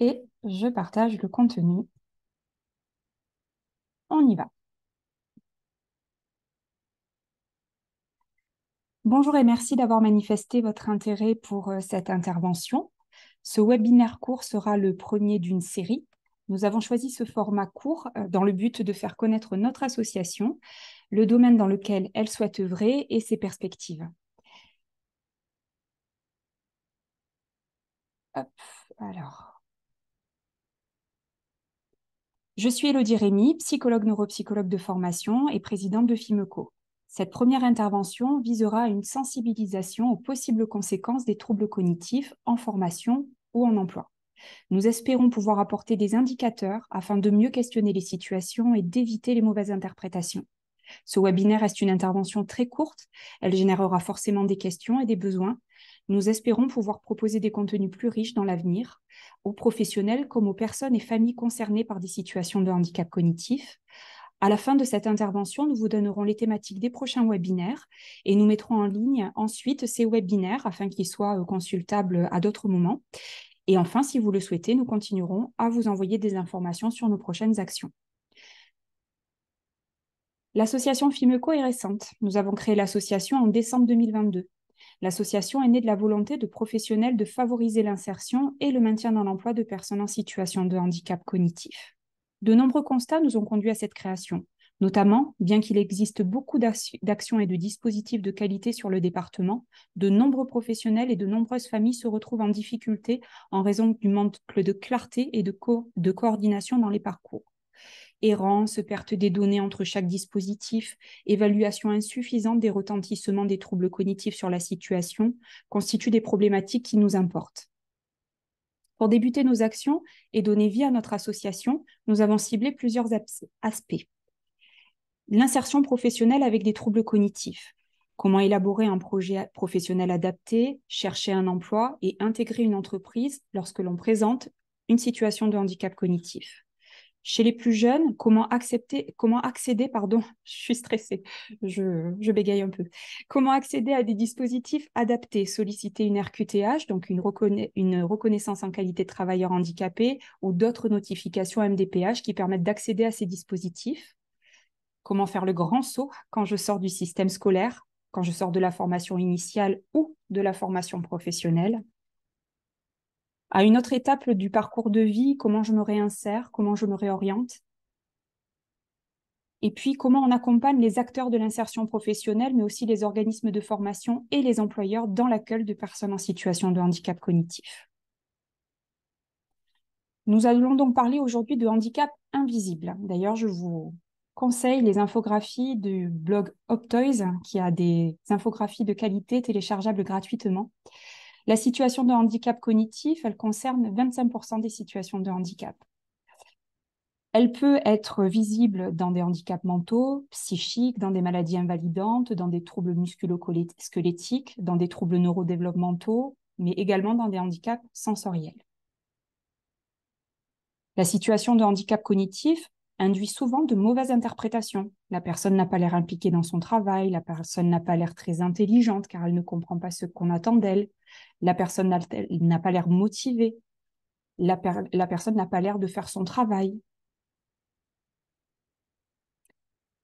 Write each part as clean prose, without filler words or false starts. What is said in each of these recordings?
et je partage le contenu. On y va. Bonjour et merci d'avoir manifesté votre intérêt pour cette intervention. Ce webinaire court sera le premier d'une série. Nous avons choisi ce format court dans le but de faire connaître notre association, le domaine dans lequel elle souhaite œuvrer et ses perspectives. Hop, alors. Je suis Élodie Rémy, psychologue neuropsychologue de formation et présidente de FIMECO. Cette première intervention visera à une sensibilisation aux possibles conséquences des troubles cognitifs en formation ou en emploi. Nous espérons pouvoir apporter des indicateurs afin de mieux questionner les situations et d'éviter les mauvaises interprétations. Ce webinaire reste une intervention très courte, elle générera forcément des questions et des besoins. Nous espérons pouvoir proposer des contenus plus riches dans l'avenir, aux professionnels comme aux personnes et familles concernées par des situations de handicap cognitif. À la fin de cette intervention, nous vous donnerons les thématiques des prochains webinaires et nous mettrons en ligne ensuite ces webinaires afin qu'ils soient consultables à d'autres moments. Et enfin, si vous le souhaitez, nous continuerons à vous envoyer des informations sur nos prochaines actions. L'association FIMECO est récente. Nous avons créé l'association en décembre 2022. L'association est née de la volonté de professionnels de favoriser l'insertion et le maintien dans l'emploi de personnes en situation de handicap cognitif. De nombreux constats nous ont conduits à cette création. Notamment, bien qu'il existe beaucoup d'actions et de dispositifs de qualité sur le département, de nombreux professionnels et de nombreuses familles se retrouvent en difficulté en raison du manque de clarté et de coordination dans les parcours. Errance, perte des données entre chaque dispositif, évaluation insuffisante des retentissements des troubles cognitifs sur la situation constituent des problématiques qui nous importent. Pour débuter nos actions et donner vie à notre association, nous avons ciblé plusieurs aspects. L'insertion professionnelle avec des troubles cognitifs. Comment élaborer un projet professionnel adapté, chercher un emploi et intégrer une entreprise lorsque l'on présente une situation de handicap cognitif. Chez les plus jeunes, comment accéder, je suis stressée, je bégaye un peu. Comment accéder à des dispositifs adaptés, solliciter une RQTH, donc une reconnaissance en qualité de travailleur handicapé, ou d'autres notifications MDPH qui permettent d'accéder à ces dispositifs. Comment faire le grand saut quand je sors du système scolaire, quand je sors de la formation initiale ou de la formation professionnelle. À une autre étape du parcours de vie, comment je me réinsère, comment je me réoriente. Et puis, comment on accompagne les acteurs de l'insertion professionnelle, mais aussi les organismes de formation et les employeurs dans l'accueil de personnes en situation de handicap cognitif. Nous allons donc parler aujourd'hui de handicap invisible. D'ailleurs, je vous conseille les infographies du blog Optoys, qui a des infographies de qualité téléchargeables gratuitement. La situation de handicap cognitif, elle concerne 25% des situations de handicap. Elle peut être visible dans des handicaps mentaux, psychiques, dans des maladies invalidantes, dans des troubles musculo-squelettiques, dans des troubles neurodéveloppementaux, mais également dans des handicaps sensoriels. La situation de handicap cognitif induit souvent de mauvaises interprétations. La personne n'a pas l'air impliquée dans son travail, la personne n'a pas l'air très intelligente car elle ne comprend pas ce qu'on attend d'elle, la personne n'a pas l'air motivée, la personne n'a pas l'air de faire son travail.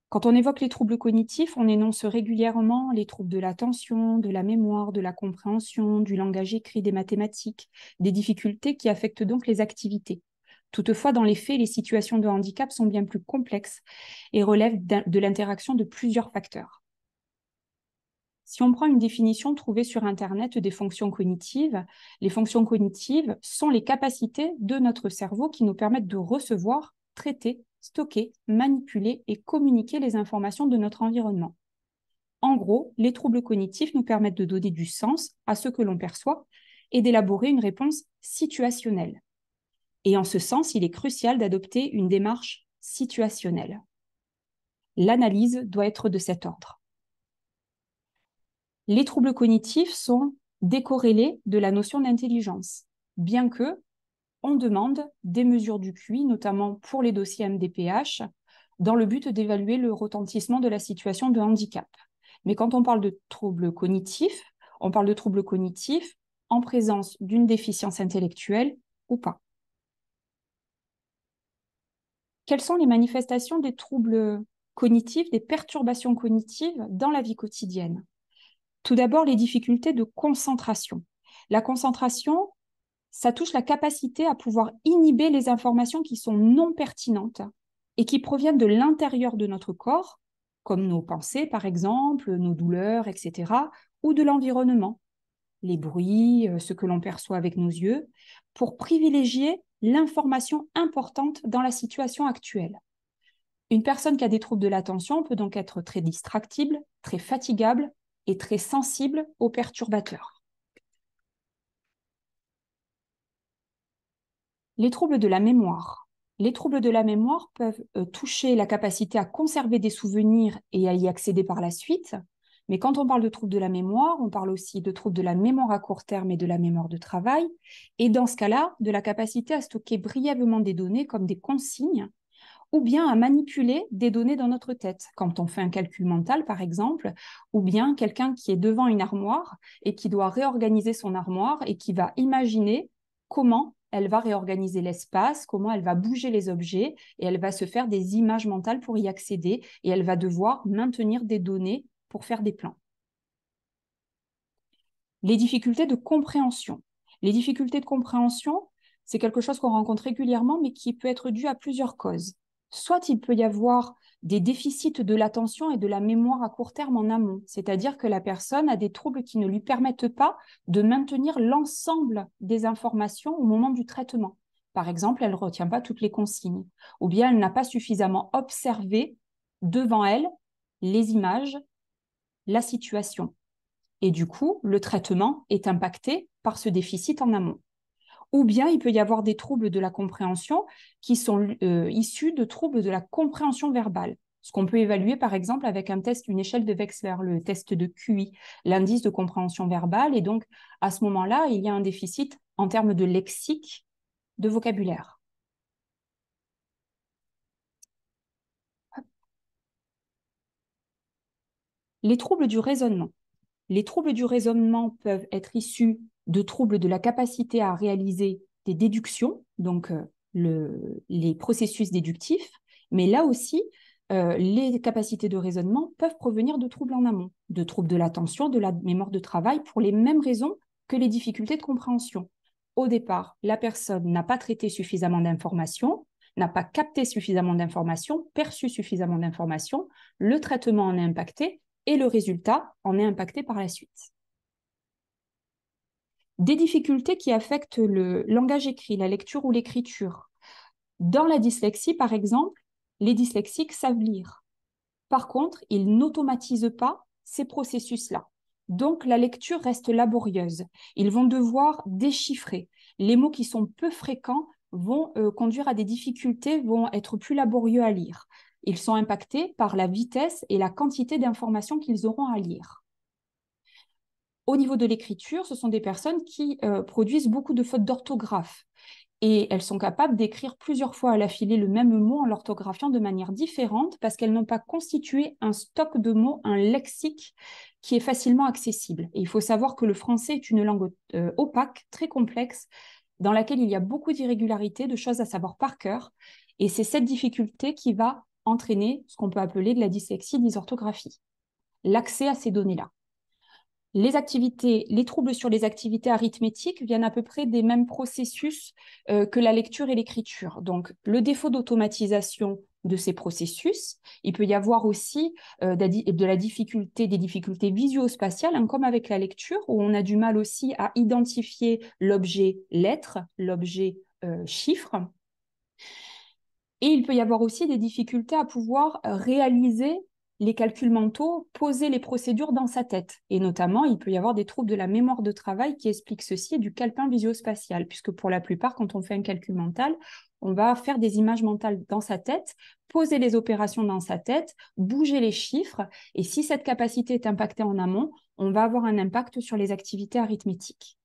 Quand on évoque les troubles cognitifs, on énonce régulièrement les troubles de l'attention, de la mémoire, de la compréhension, du langage écrit, des mathématiques, des difficultés qui affectent donc les activités. Toutefois, dans les faits, les situations de handicap sont bien plus complexes et relèvent de l'interaction de plusieurs facteurs. Si on prend une définition trouvée sur Internet des fonctions cognitives, les fonctions cognitives sont les capacités de notre cerveau qui nous permettent de recevoir, traiter, stocker, manipuler et communiquer les informations de notre environnement. En gros, les troubles cognitifs nous permettent de donner du sens à ce que l'on perçoit et d'élaborer une réponse situationnelle. Et en ce sens, il est crucial d'adopter une démarche situationnelle. L'analyse doit être de cet ordre. Les troubles cognitifs sont décorrélés de la notion d'intelligence, bien que on demande des mesures du QI, notamment pour les dossiers MDPH, dans le but d'évaluer le retentissement de la situation de handicap. Mais quand on parle de troubles cognitifs, on parle de troubles cognitifs en présence d'une déficience intellectuelle ou pas. Quelles sont les manifestations des troubles cognitifs, des perturbations cognitives dans la vie quotidienne? Tout d'abord, les difficultés de concentration. La concentration, ça touche la capacité à pouvoir inhiber les informations qui sont non pertinentes et qui proviennent de l'intérieur de notre corps, comme nos pensées par exemple, nos douleurs, etc., ou de l'environnement, les bruits, ce que l'on perçoit avec nos yeux, pour privilégier l'information importante dans la situation actuelle. Une personne qui a des troubles de l'attention peut donc être très distractible, très fatigable et très sensible aux perturbateurs. Les troubles de la mémoire. Les troubles de la mémoire peuvent toucher la capacité à conserver des souvenirs et à y accéder par la suite. Mais quand on parle de troubles de la mémoire, on parle aussi de troubles de la mémoire à court terme et de la mémoire de travail. Et dans ce cas-là, de la capacité à stocker brièvement des données comme des consignes ou bien à manipuler des données dans notre tête, quand on fait un calcul mental, par exemple, ou bien quelqu'un qui est devant une armoire et qui doit réorganiser son armoire et qui va imaginer comment elle va réorganiser l'espace, comment elle va bouger les objets, et elle va se faire des images mentales pour y accéder, et elle va devoir maintenir des données pour faire des plans. Les difficultés de compréhension. Les difficultés de compréhension, c'est quelque chose qu'on rencontre régulièrement, mais qui peut être dû à plusieurs causes. Soit il peut y avoir des déficits de l'attention et de la mémoire à court terme en amont, c'est-à-dire que la personne a des troubles qui ne lui permettent pas de maintenir l'ensemble des informations au moment du traitement. Par exemple, elle ne retient pas toutes les consignes, ou bien elle n'a pas suffisamment observé devant elle les images, la situation. Et du coup, le traitement est impacté par ce déficit en amont. Ou bien il peut y avoir des troubles de la compréhension qui sont issus de troubles de la compréhension verbale. Ce qu'on peut évaluer par exemple avec un test, une échelle de Wechsler, le test de QI, l'indice de compréhension verbale. Et donc, à ce moment-là, il y a un déficit en termes de lexique, de vocabulaire. Les troubles du raisonnement. Les troubles du raisonnement peuvent être issus de troubles de la capacité à réaliser des déductions, donc les processus déductifs, mais là aussi, les capacités de raisonnement peuvent provenir de troubles en amont, de troubles de l'attention, de la mémoire de travail, pour les mêmes raisons que les difficultés de compréhension. Au départ, la personne n'a pas traité suffisamment d'informations, n'a pas capté suffisamment d'informations, perçu suffisamment d'informations, le traitement en est impacté, et le résultat en est impacté par la suite. Des difficultés qui affectent le langage écrit, la lecture ou l'écriture. Dans la dyslexie, par exemple, les dyslexiques savent lire. Par contre, ils n'automatisent pas ces processus-là. Donc, la lecture reste laborieuse. Ils vont devoir déchiffrer. Les mots qui sont peu fréquents vont conduire à des difficultés, vont être plus laborieux à lire. Ils sont impactés par la vitesse et la quantité d'informations qu'ils auront à lire. Au niveau de l'écriture, ce sont des personnes qui produisent beaucoup de fautes d'orthographe. Et elles sont capables d'écrire plusieurs fois à l'affilée le même mot en l'orthographiant de manière différente parce qu'elles n'ont pas constitué un stock de mots, un lexique qui est facilement accessible. Et il faut savoir que le français est une langue opaque, très complexe, dans laquelle il y a beaucoup d'irrégularités, de choses à savoir par cœur. Et c'est cette difficulté qui va entraîner ce qu'on peut appeler de la dyslexie, dysorthographie, l'accès à ces données-là. Les troubles sur les activités arithmétiques viennent à peu près des mêmes processus que la lecture et l'écriture. Donc, le défaut d'automatisation de ces processus, il peut y avoir aussi de la difficulté, des difficultés visuospatiales, hein, comme avec la lecture, où on a du mal aussi à identifier l'objet lettre, l'objet chiffre. Et il peut y avoir aussi des difficultés à pouvoir réaliser les calculs mentaux, poser les procédures dans sa tête. Et notamment, il peut y avoir des troubles de la mémoire de travail qui expliquent ceci et du calepin visio-spatial, puisque pour la plupart, quand on fait un calcul mental, on va faire des images mentales dans sa tête, poser les opérations dans sa tête, bouger les chiffres. Et si cette capacité est impactée en amont, on va avoir un impact sur les activités arithmétiques.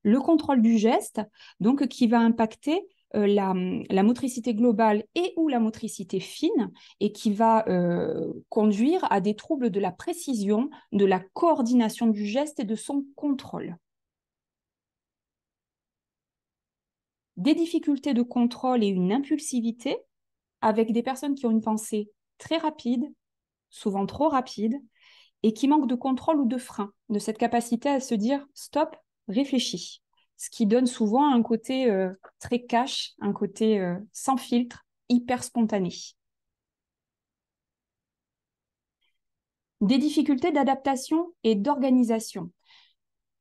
Le contrôle du geste, donc, qui va impacter la motricité globale et ou la motricité fine et qui va conduire à des troubles de la précision, de la coordination du geste et de son contrôle. des difficultés de contrôle et une impulsivité avec des personnes qui ont une pensée très rapide, souvent trop rapide, et qui manquent de contrôle ou de frein, de cette capacité à se dire stop, réfléchis. Ce qui donne souvent un côté très cash, un côté sans filtre, hyper spontané. Des difficultés d'adaptation et d'organisation.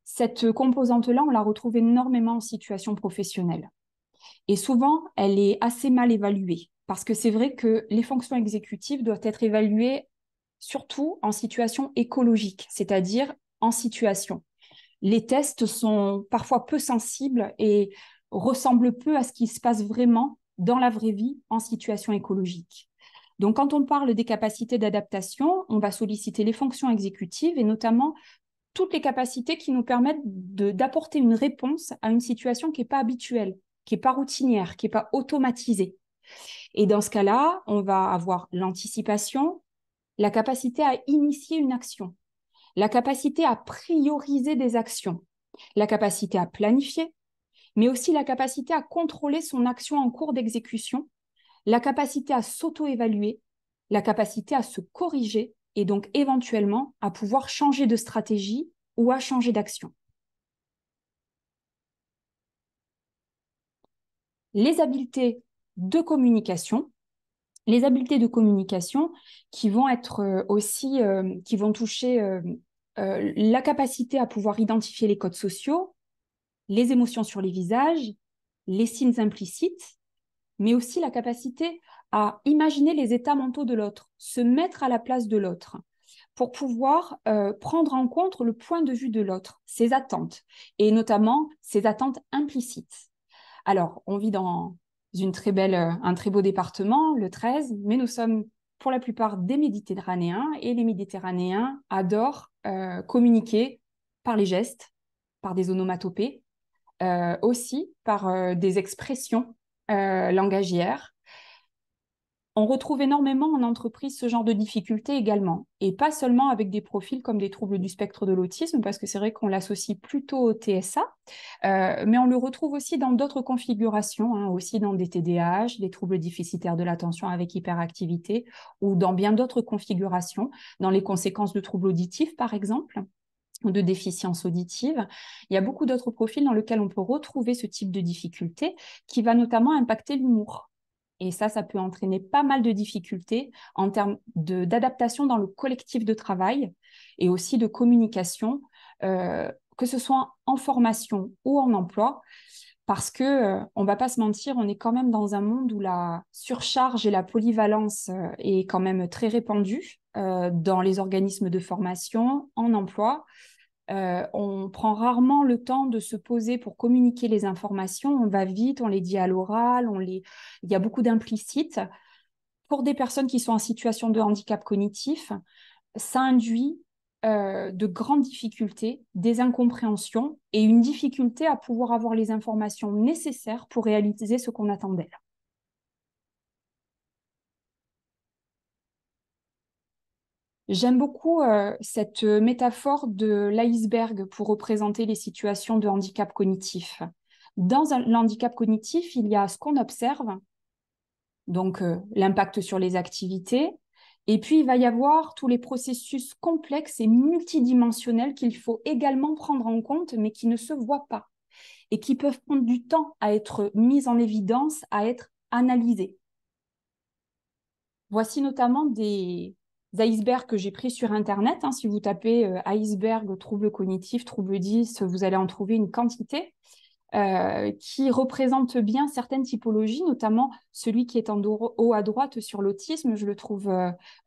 Cette composante-là, on la retrouve énormément en situation professionnelle. Et souvent, elle est assez mal évaluée, parce que c'est vrai que les fonctions exécutives doivent être évaluées surtout en situation écologique, c'est-à-dire en situation. Les tests sont parfois peu sensibles et ressemblent peu à ce qui se passe vraiment dans la vraie vie en situation écologique. Donc, quand on parle des capacités d'adaptation, on va solliciter les fonctions exécutives et notamment toutes les capacités qui nous permettent d'apporter une réponse à une situation qui n'est pas habituelle, qui n'est pas routinière, qui n'est pas automatisée. Et dans ce cas-là, on va avoir l'anticipation, la capacité à initier une action, la capacité à prioriser des actions, la capacité à planifier, mais aussi la capacité à contrôler son action en cours d'exécution, la capacité à s'auto-évaluer, la capacité à se corriger et donc éventuellement à pouvoir changer de stratégie ou à changer d'action. Les habiletés de communication. Les habiletés de communication qui vont être aussi, qui vont toucher la capacité à pouvoir identifier les codes sociaux, les émotions sur les visages, les signes implicites, mais aussi la capacité à imaginer les états mentaux de l'autre, se mettre à la place de l'autre, pour pouvoir prendre en compte le point de vue de l'autre, ses attentes, et notamment ses attentes implicites. Alors, on vit dans un très beau département, le 13, mais nous sommes pour la plupart des Méditerranéens, et les Méditerranéens adorent communiquer par les gestes, par des onomatopées, aussi par des expressions langagières. On retrouve énormément en entreprise ce genre de difficultés également, et pas seulement avec des profils comme des troubles du spectre de l'autisme, parce que c'est vrai qu'on l'associe plutôt au TSA, mais on le retrouve aussi dans d'autres configurations, hein, aussi dans des TDAH, des troubles déficitaires de l'attention avec hyperactivité, ou dans bien d'autres configurations, dans les conséquences de troubles auditifs par exemple, ou de déficience auditive. Il y a beaucoup d'autres profils dans lesquels on peut retrouver ce type de difficulté qui va notamment impacter l'humour. Et ça peut entraîner pas mal de difficultés en termes d'adaptation dans le collectif de travail et aussi de communication, que ce soit en formation ou en emploi, parce que on va pas se mentir, on est quand même dans un monde où la surcharge et la polyvalence est quand même très répandue dans les organismes de formation, en emploi. On prend rarement le temps de se poser pour communiquer les informations. On va vite, on les dit à l'oral, il y a beaucoup d'implicites. Pour des personnes qui sont en situation de handicap cognitif, ça induit de grandes difficultés, des incompréhensions et une difficulté à pouvoir avoir les informations nécessaires pour réaliser ce qu'on attend d'elles. J'aime beaucoup cette métaphore de l'iceberg pour représenter les situations de handicap cognitif. Dans l'handicap cognitif, il y a ce qu'on observe, donc l'impact sur les activités, et puis il va y avoir tous les processus complexes et multidimensionnels qu'il faut également prendre en compte, mais qui ne se voient pas et qui peuvent prendre du temps à être mis en évidence, à être analysés. Voici notamment des icebergs que j'ai pris sur Internet, hein. Si vous tapez iceberg, trouble cognitif, trouble 10, vous allez en trouver une quantité qui représente bien certaines typologies, notamment celui qui est en haut à droite sur l'autisme. Je le trouve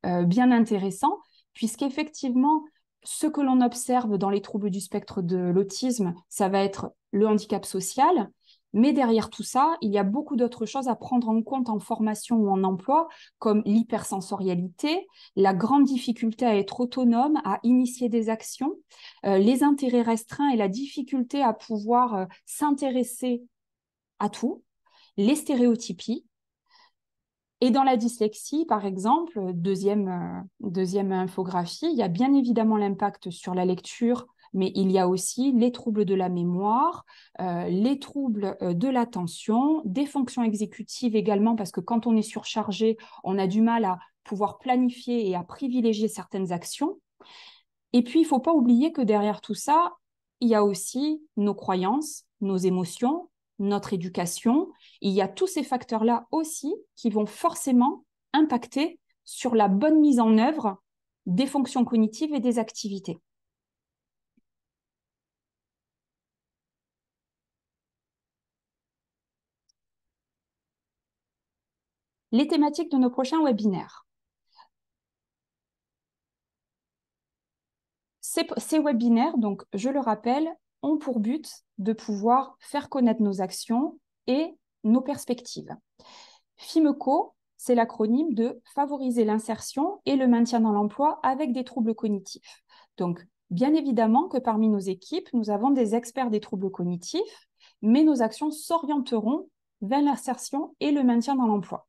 bien intéressant, puisqu'effectivement, ce que l'on observe dans les troubles du spectre de l'autisme, ça va être le handicap social. Mais derrière tout ça, il y a beaucoup d'autres choses à prendre en compte en formation ou en emploi, comme l'hypersensorialité, la grande difficulté à être autonome, à initier des actions, les intérêts restreints et la difficulté à pouvoir s'intéresser à tout, les stéréotypies. Et dans la dyslexie, par exemple, deuxième infographie, il y a bien évidemment l'impact sur la lecture, mais il y a aussi les troubles de la mémoire, les troubles de l'attention, des fonctions exécutives également, parce que quand on est surchargé, on a du mal à pouvoir planifier et à privilégier certaines actions. Et puis, il ne faut pas oublier que derrière tout ça, il y a aussi nos croyances, nos émotions, notre éducation. Il y a tous ces facteurs-là aussi qui vont forcément impacter sur la bonne mise en œuvre des fonctions cognitives et des activités. Les thématiques de nos prochains webinaires. Ces webinaires, donc je le rappelle, ont pour but de pouvoir faire connaître nos actions et nos perspectives. FIMECO, c'est l'acronyme de favoriser l'insertion et le maintien dans l'emploi avec des troubles cognitifs. Donc, bien évidemment que parmi nos équipes, nous avons des experts des troubles cognitifs, mais nos actions s'orienteront vers l'insertion et le maintien dans l'emploi.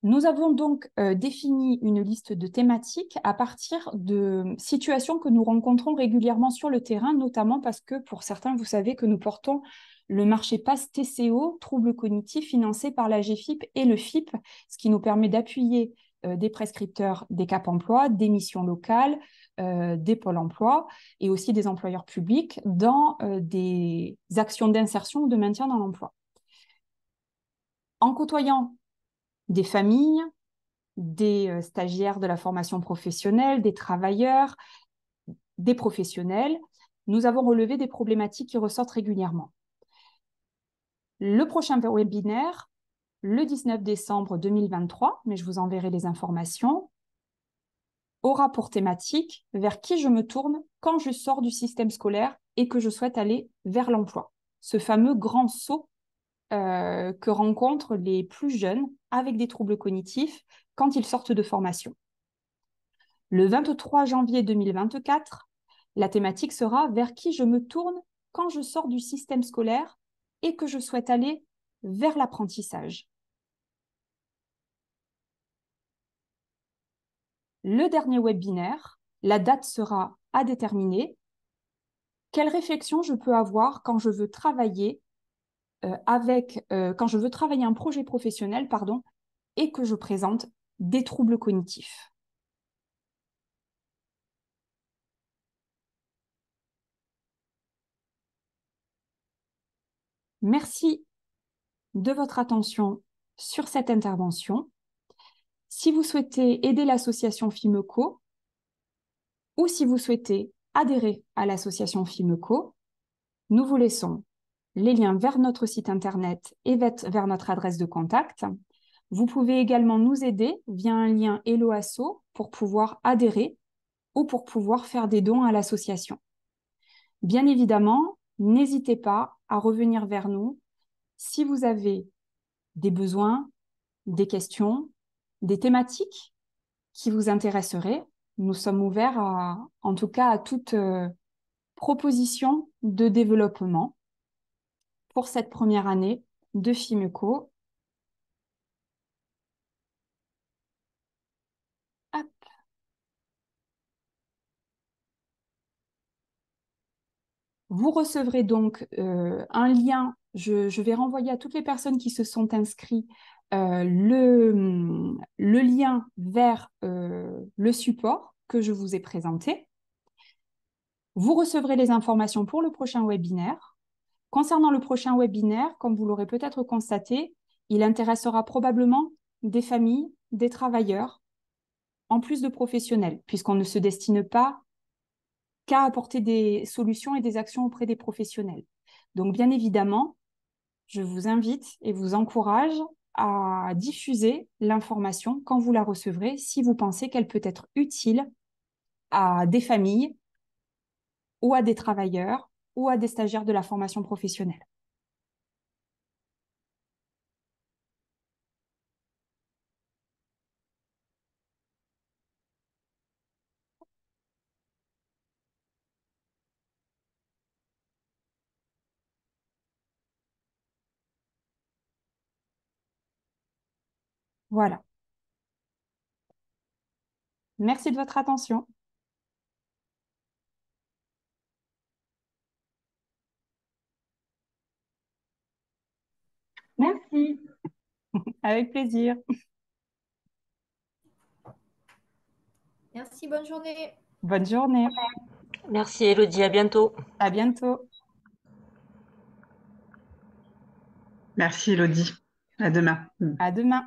Nous avons donc défini une liste de thématiques à partir de situations que nous rencontrons régulièrement sur le terrain, notamment parce que pour certains, vous savez que nous portons le marché PASS TCO, troubles cognitifs, financé par la GFIP et le FIP, ce qui nous permet d'appuyer des prescripteurs des Cap Emploi, des missions locales, des pôles emploi et aussi des employeurs publics dans des actions d'insertion ou de maintien dans l'emploi. En côtoyant des familles, des stagiaires de la formation professionnelle, des travailleurs, des professionnels, nous avons relevé des problématiques qui ressortent régulièrement. Le prochain webinaire, le 19 décembre 2023, mais je vous enverrai les informations, aura pour thématique vers qui je me tourne quand je sors du système scolaire et que je souhaite aller vers l'emploi. Ce fameux grand saut que rencontrent les plus jeunes avec des troubles cognitifs quand ils sortent de formation. Le 23 janvier 2024, la thématique sera vers qui je me tourne quand je sors du système scolaire et que je souhaite aller vers l'apprentissage. Le dernier webinaire, la date sera à déterminer. Quelle réflexion je peux avoir quand je veux travailler quand je veux travailler un projet professionnel, et que je présente des troubles cognitifs. Merci de votre attention sur cette intervention. Si vous souhaitez aider l'association FIMECO ou si vous souhaitez adhérer à l'association FIMECO, nous vous laissons les liens vers notre site internet et vers notre adresse de contact. Vous pouvez également nous aider via un lien Hello Asso pour pouvoir adhérer ou pour pouvoir faire des dons à l'association. Bien évidemment, n'hésitez pas à revenir vers nous si vous avez des besoins, des questions, des thématiques qui vous intéresseraient. Nous sommes ouverts en tout cas à toute proposition de développement pour cette première année de FIMECO. Hop. Vous recevrez donc un lien. Je vais renvoyer à toutes les personnes qui se sont inscrites le lien vers le support que je vous ai présenté. Vous recevrez les informations pour le prochain webinaire. Concernant le prochain webinaire, comme vous l'aurez peut-être constaté, il intéressera probablement des familles, des travailleurs, en plus de professionnels, puisqu'on ne se destine pas qu'à apporter des solutions et des actions auprès des professionnels. Donc, bien évidemment, je vous invite et vous encourage à diffuser l'information quand vous la recevrez, si vous pensez qu'elle peut être utile à des familles ou à des travailleurs ou à des stagiaires de la formation professionnelle. Voilà. Merci de votre attention. Merci. Avec plaisir. Merci, bonne journée. Bonne journée. Merci Elodie, à bientôt. À bientôt. Merci Elodie. À demain. À demain.